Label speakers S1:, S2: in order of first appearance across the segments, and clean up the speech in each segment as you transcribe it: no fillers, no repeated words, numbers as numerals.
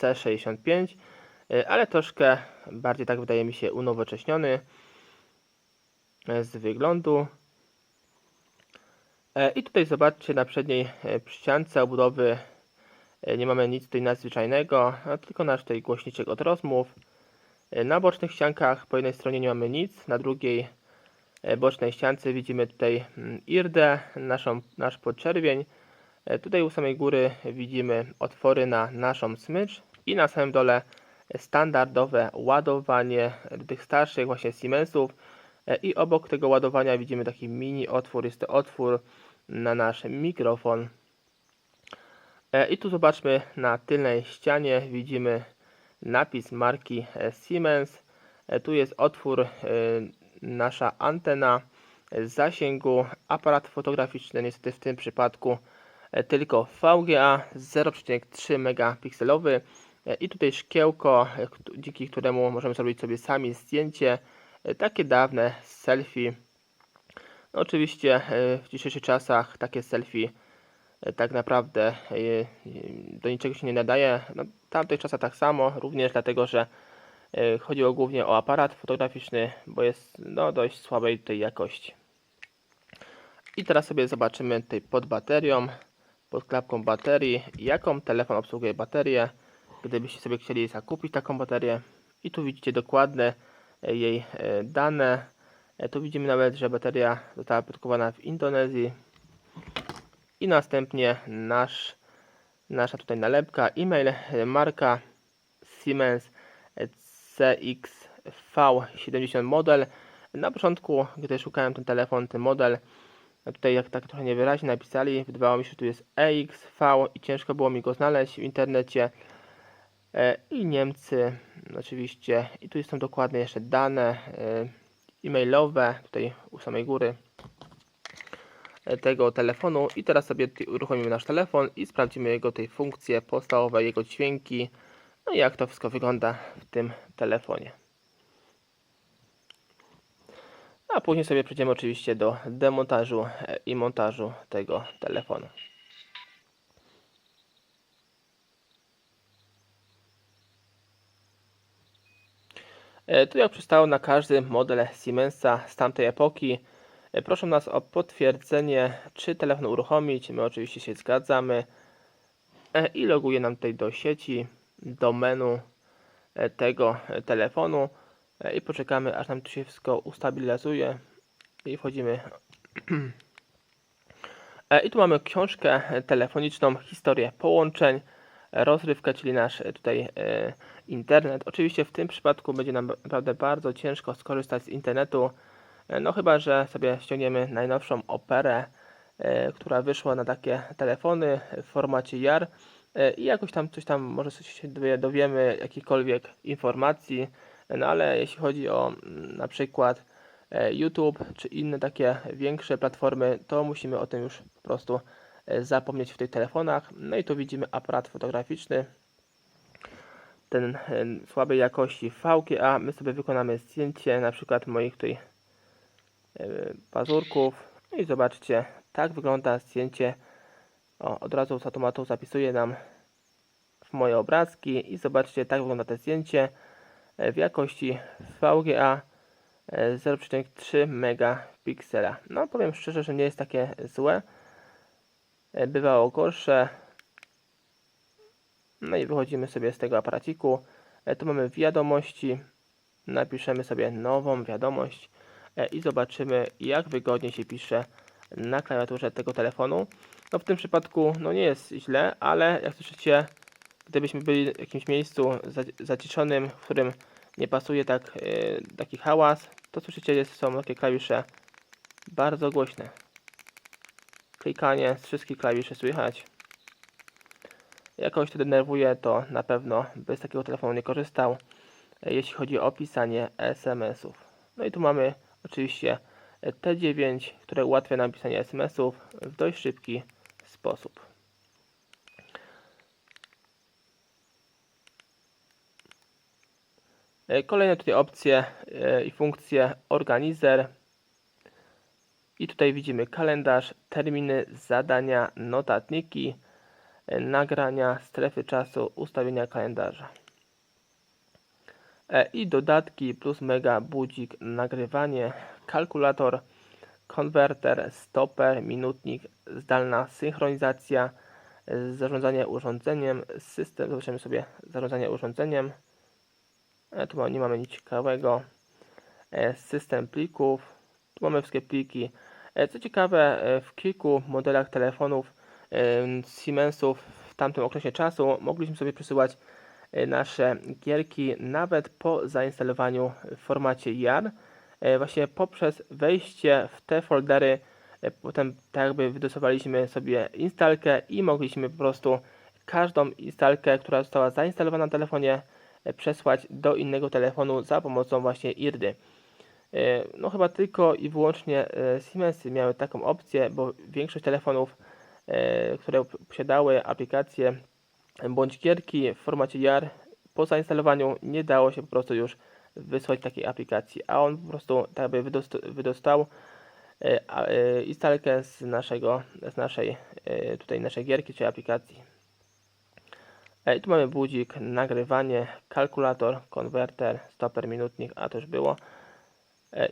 S1: C65, ale troszkę bardziej, tak wydaje mi się, unowocześniony z wyglądu. I tutaj zobaczcie, na przedniej ściance obudowy nie mamy nic tutaj nadzwyczajnego, tylko nasz tutaj głośniczek od rozmów. Na bocznych ściankach po jednej stronie nie mamy nic, na drugiej bocznej ściance widzimy tutaj IRDę, nasz podczerwień. Tutaj u samej góry widzimy otwory na naszą smycz i na samym dole standardowe ładowanie tych starszych właśnie Siemensów. I obok tego ładowania widzimy taki mini otwór, jest to otwór na nasz mikrofon. I tu zobaczmy, na tylnej ścianie widzimy napis marki Siemens. Tu jest otwór, nasza antena zasięgu, aparat fotograficzny niestety w tym przypadku tylko VGA 0,3 megapikselowy i tutaj szkiełko, dzięki któremu możemy zrobić sobie sami zdjęcie, takie dawne selfie. No, oczywiście w dzisiejszych czasach takie selfie tak naprawdę do niczego się nie nadaje. No, w tamtych czasach tak samo, również dlatego, że chodziło głównie o aparat fotograficzny, bo jest dość słabej tej jakości. I teraz sobie zobaczymy tutaj pod baterią, pod klapką baterii, jaką telefon obsługuje baterię, gdybyście sobie chcieli zakupić taką baterię. I tu widzicie dokładne jej dane. Tu widzimy nawet, że bateria została produkowana w Indonezji. I następnie nasza tutaj nalepka, e-mail, marka Siemens CXV70 model. Na początku, gdy szukałem ten telefon, ten model, tutaj jak tak trochę niewyraźnie napisali, wydawało mi się, że tu jest EXV i ciężko było mi go znaleźć w internecie. I Niemcy oczywiście, i tu są dokładnie jeszcze dane e-mailowe, tutaj u samej góry tego telefonu. I teraz sobie uruchomimy nasz telefon i sprawdzimy jego tej funkcje podstawowe, jego dźwięki, no i jak to wszystko wygląda w tym telefonie. A później sobie przejdziemy oczywiście do demontażu i montażu tego telefonu. Tu jak przystało na każdy model Siemensa z tamtej epoki, proszę nas o potwierdzenie, czy telefon uruchomić. My oczywiście się zgadzamy i loguje nam tutaj do sieci, do menu tego telefonu i poczekamy, aż nam tu się wszystko ustabilizuje i wchodzimy. I tu mamy książkę telefoniczną, historię połączeń, rozrywkę, czyli nasz tutaj internet. Oczywiście w tym przypadku będzie nam naprawdę bardzo ciężko skorzystać z internetu, no chyba że sobie ściągniemy najnowszą Operę, która wyszła na takie telefony w formacie JAR i jakoś tam coś tam może się dowiemy, jakichkolwiek informacji, no ale jeśli chodzi o na przykład YouTube czy inne takie większe platformy, to musimy o tym już po prostu zapomnieć w tych telefonach. No i tu widzimy aparat fotograficzny, ten słabej jakości VGA. My sobie wykonamy zdjęcie na przykład moich tutaj pazurków. No i zobaczcie, tak wygląda zdjęcie. Od razu z automatu zapisuje nam w moje obrazki i zobaczcie, tak wygląda to zdjęcie w jakości VGA 0,3 megapiksela. No powiem szczerze, że nie jest takie złe. Bywało gorsze. No i wychodzimy sobie z tego aparaciku. Tu mamy wiadomości. Napiszemy sobie nową wiadomość i zobaczymy, jak wygodnie się pisze na klawiaturze tego telefonu. No w tym przypadku no nie jest źle, ale jak słyszycie, gdybyśmy byli w jakimś miejscu zaciszonym, w którym nie pasuje taki hałas, to słyszycie, że są takie klawisze bardzo głośne. Klikanie z wszystkich klawiszy słychać. Jak kogoś to denerwuje, to na pewno bez takiego telefonu nie korzystał, jeśli chodzi o pisanie SMS-ów. No i tu mamy oczywiście T9, które ułatwia nam pisanie SMS-ów w dość szybki sposób. Kolejne tutaj opcje i funkcje organizer. I tutaj widzimy kalendarz, terminy, zadania, notatniki. nagrania, strefy czasu, ustawienia kalendarza. I dodatki plus mega, budzik, nagrywanie, kalkulator, konwerter, stoper, minutnik, zdalna synchronizacja, zarządzanie urządzeniem, system, zobaczymy sobie zarządzanie urządzeniem. Tu nie mamy nic ciekawego. System plików, tu mamy wszystkie pliki. Co ciekawe, w kilku modelach telefonów Siemensów w tamtym okresie czasu mogliśmy sobie przesyłać nasze gierki nawet po zainstalowaniu w formacie JAR. Właśnie poprzez wejście w te foldery, potem tak jakby wydosowaliśmy sobie instalkę i mogliśmy po prostu każdą instalkę, która została zainstalowana na telefonie, przesłać do innego telefonu za pomocą właśnie IRDY. No chyba tylko i wyłącznie Siemensy miały taką opcję, bo większość telefonów, które posiadały aplikacje bądź gierki w formacie JAR, po zainstalowaniu nie dało się po prostu już wysłać takiej aplikacji, a on po prostu tak jakby wydostał instalkę z naszej gierki czy aplikacji. I tu mamy budzik, nagrywanie, kalkulator, konwerter, stoper, minutnik, a to już było.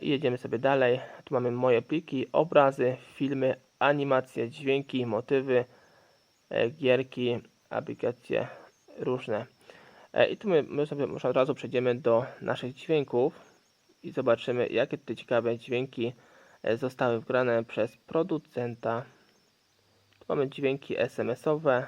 S1: I jedziemy sobie dalej. Tu mamy moje pliki, obrazy, filmy, animacje, dźwięki, motywy, gierki, aplikacje różne. I tu my sobie może od razu przejdziemy do naszych dźwięków i zobaczymy, jakie tutaj ciekawe dźwięki zostały wgrane przez producenta. Tu mamy dźwięki SMS-owe.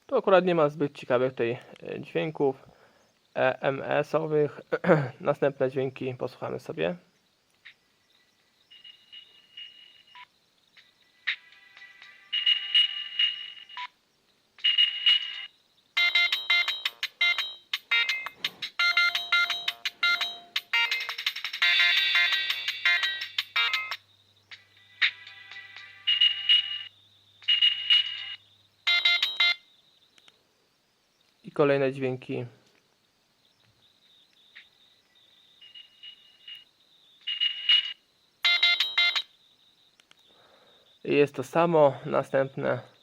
S1: Tu akurat nie ma zbyt ciekawych tutaj dźwięków EMS-owych. Następne dźwięki posłuchamy sobie. I kolejne dźwięki. Jest to samo. Następne.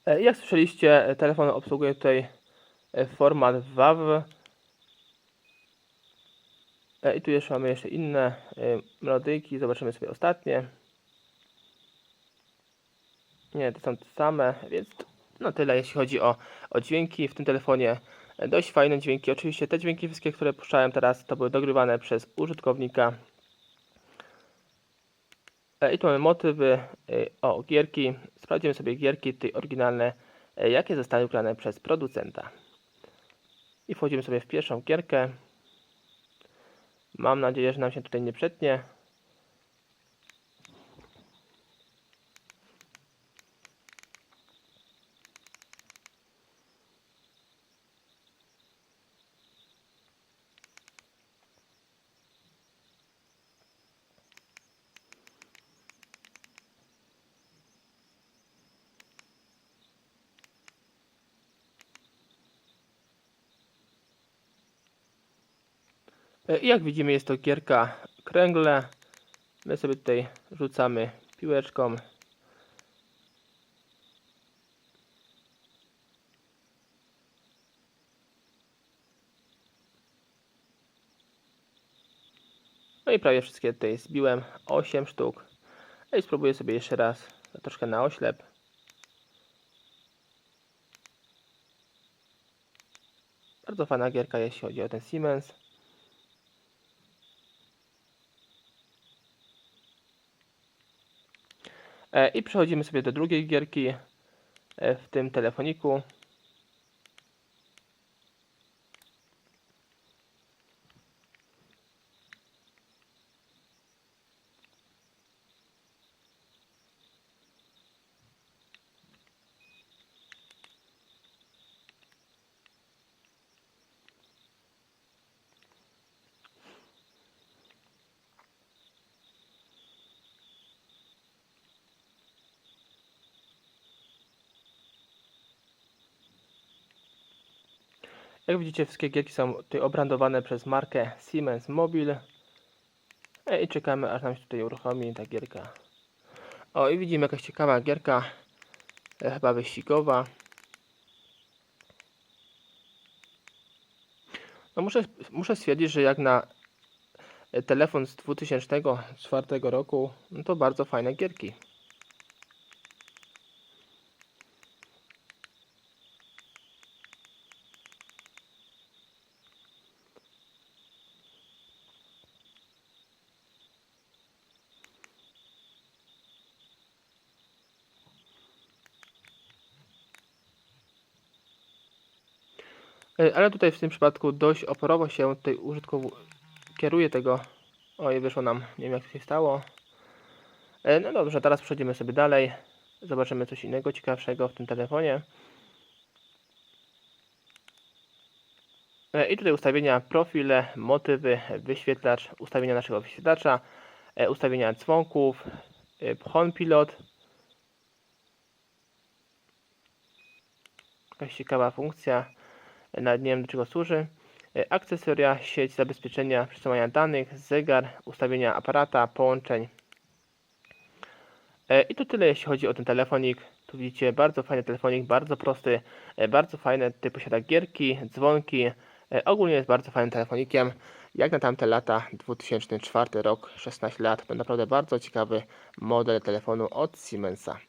S1: Jak słyszeliście, telefon obsługuje tutaj format WAV. I tu jeszcze mamy inne melodyjki, zobaczymy sobie ostatnie. Nie, to są te same, więc no tyle jeśli chodzi o dźwięki w tym telefonie. Dość fajne dźwięki. Oczywiście te dźwięki wszystkie, które puszczałem teraz, to były dogrywane przez użytkownika. I tu mamy motywy, gierki. Sprawdzimy sobie gierki tutaj oryginalne, jakie zostały wybrane przez producenta. I wchodzimy sobie w pierwszą gierkę. Mam nadzieję, że nam się tutaj nie przetnie. I jak widzimy, jest to gierka kręgle. My sobie tutaj rzucamy piłeczką. No i prawie wszystkie tutaj zbiłem, 8 sztuk. I spróbuję sobie jeszcze raz, troszkę na oślep. Bardzo fajna gierka, jeśli chodzi o ten Siemens. I przechodzimy sobie do drugiej gierki w tym telefoniku. Jak widzicie, wszystkie gierki są tutaj obrandowane przez markę Siemens Mobile. I czekamy, aż nam się tutaj uruchomi ta gierka. O, i widzimy jakaś ciekawa gierka, chyba wyścigowa. No muszę stwierdzić, że jak na telefon z 2004 roku, no to bardzo fajne gierki. Ale tutaj w tym przypadku dość oporowo się tutaj użytkownik kieruje tego. Oj, wyszło nam, nie wiem jak to się stało. No dobrze, teraz przechodzimy sobie dalej. Zobaczymy coś innego ciekawszego w tym telefonie. I tutaj ustawienia, profile, motywy, wyświetlacz, ustawienia naszego wyświetlacza, ustawienia dzwonków, Home Pilot. Jakaś ciekawa funkcja, nawet nie wiem do czego służy. Akcesoria, sieć, zabezpieczenia, przesyłania danych, zegar, ustawienia aparata, połączeń. I to tyle jeśli chodzi o ten telefonik. Tu widzicie bardzo fajny telefonik, bardzo prosty, bardzo fajny. Tutaj posiada gierki, dzwonki. Ogólnie jest bardzo fajnym telefonikiem. Jak na tamte lata, 2004 rok, 16 lat, to naprawdę bardzo ciekawy model telefonu od Siemensa.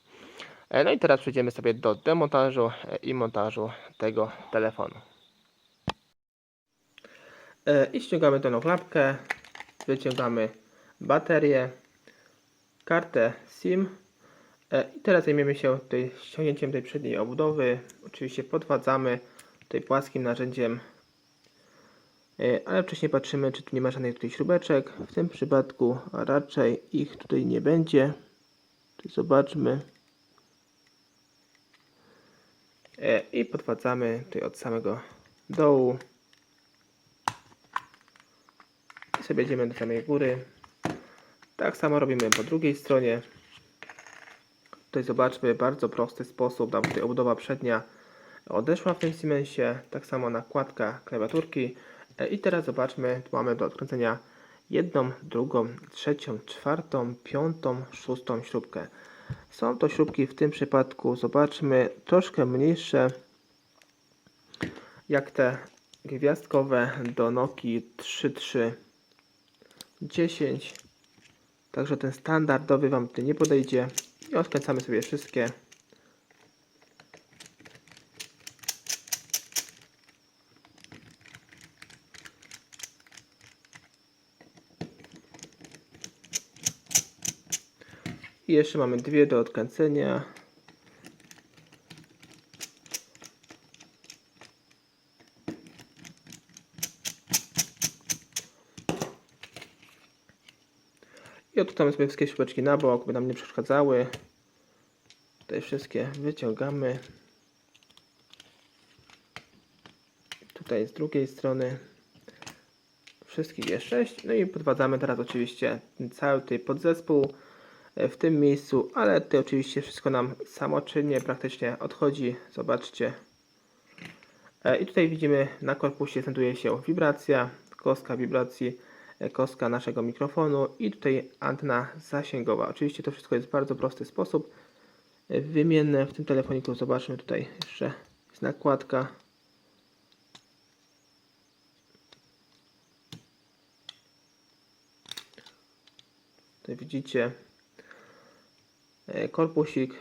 S1: No i teraz przejdziemy sobie do demontażu i montażu tego telefonu. I ściągamy daną klapkę, wyciągamy baterię, kartę SIM i teraz zajmiemy się tutaj ściągnięciem tej przedniej obudowy. Oczywiście podwadzamy tutaj płaskim narzędziem, ale wcześniej patrzymy, czy tu nie ma żadnych tutaj śrubeczek. W tym przypadku raczej ich tutaj nie będzie. Zobaczmy. I podwadzamy tutaj od samego dołu. I sobie idziemy do samej góry. Tak samo robimy po drugiej stronie. Tutaj zobaczmy, bardzo prosty sposób. Tam tutaj obudowa przednia odeszła w tym Siemensie. Tak samo nakładka klawiaturki. I teraz zobaczmy, tu mamy do odkręcenia jedną, drugą, trzecią, czwartą, piątą, szóstą śrubkę. Są to śrubki w tym przypadku, zobaczmy, troszkę mniejsze jak te gwiazdkowe do Nokii 3310. Także ten standardowy Wam tutaj nie podejdzie. I odkręcamy sobie wszystkie. I jeszcze mamy dwie do odkręcenia. I odkładamy sobie wszystkie śrubeczki na bok, by nam nie przeszkadzały. Tutaj wszystkie wyciągamy. Tutaj z drugiej strony. Wszystkich jest 6. No i podwadzamy teraz oczywiście cały tutaj podzespół w tym miejscu, ale tutaj oczywiście wszystko nam samoczynnie praktycznie odchodzi. Zobaczcie. I tutaj widzimy, na korpusie znajduje się wibracja, kostka wibracji, kostka naszego mikrofonu i tutaj antena zasięgowa. Oczywiście to wszystko jest w bardzo prosty sposób wymienne. W tym telefoniku zobaczmy, tutaj jeszcze jest nakładka. Tutaj widzicie korpusik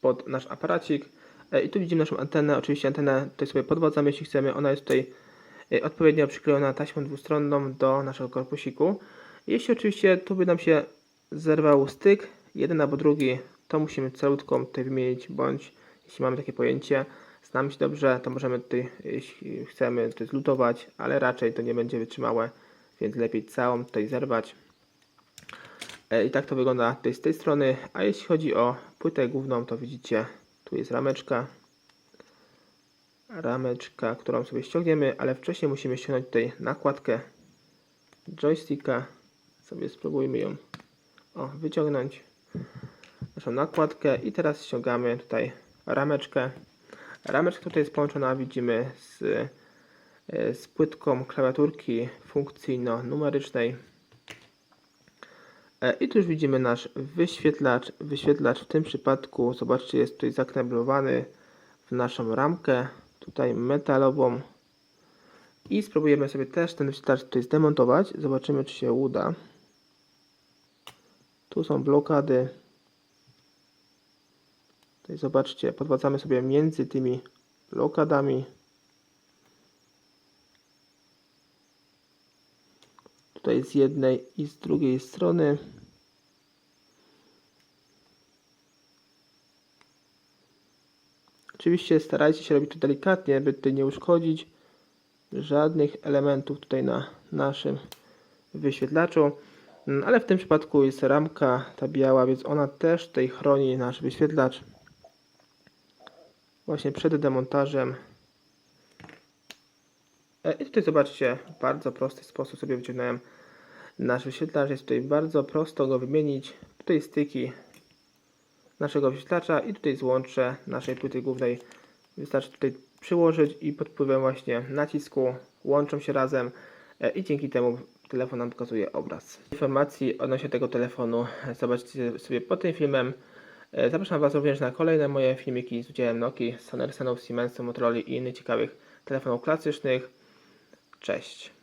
S1: pod nasz aparacik. I tu widzimy naszą antenę. Oczywiście antenę tutaj sobie podwadzamy, jeśli chcemy. Ona jest tutaj odpowiednio przyklejona taśmą dwustronną do naszego korpusiku. Jeśli oczywiście tu by nam się zerwał styk, jeden albo drugi, to musimy celutką tutaj wymienić, bądź jeśli mamy takie pojęcie, znamy się dobrze, to możemy tutaj, jeśli chcemy, tutaj zlutować, ale raczej to nie będzie wytrzymałe, więc lepiej całą tutaj zerwać. I tak to wygląda tutaj z tej strony. A jeśli chodzi o płytę główną, to widzicie, tu jest rameczka, którą sobie ściągniemy, ale wcześniej musimy ściągnąć tutaj nakładkę joysticka. Sobie spróbujmy ją wyciągnąć. Naszą nakładkę i teraz ściągamy tutaj rameczkę. Rameczka tutaj jest połączona, widzimy, z płytką klawiaturki funkcyjno-numerycznej. I tu już widzimy nasz wyświetlacz. Wyświetlacz w tym przypadku, zobaczcie, jest tutaj zakneblowany w naszą ramkę, tutaj metalową. I spróbujemy sobie też ten wyświetlacz tutaj zdemontować. Zobaczymy, czy się uda. Tu są blokady. Tutaj zobaczcie, podwadzamy sobie między tymi blokadami. Tutaj z jednej i z drugiej strony. Oczywiście starajcie się robić to delikatnie, by tutaj nie uszkodzić żadnych elementów tutaj na naszym wyświetlaczu. Ale w tym przypadku jest ramka ta biała, więc ona też tutaj chroni nasz wyświetlacz właśnie przed demontażem. I tutaj zobaczcie, w bardzo prosty sposób sobie wyciągnąłem nasz wyświetlacz. Jest tutaj bardzo prosto go wymienić. Tutaj styki naszego wyświetlacza i tutaj złącze naszej płyty głównej. Wystarczy tutaj przyłożyć i pod wpływem właśnie nacisku łączą się razem i dzięki temu telefon nam pokazuje obraz. Informacji odnośnie tego telefonu zobaczcie sobie pod tym filmem. Zapraszam Was również na kolejne moje filmiki z udziałem Nokii, Sony Ericssonów, Siemensów, Motorola i innych ciekawych telefonów klasycznych. Cześć!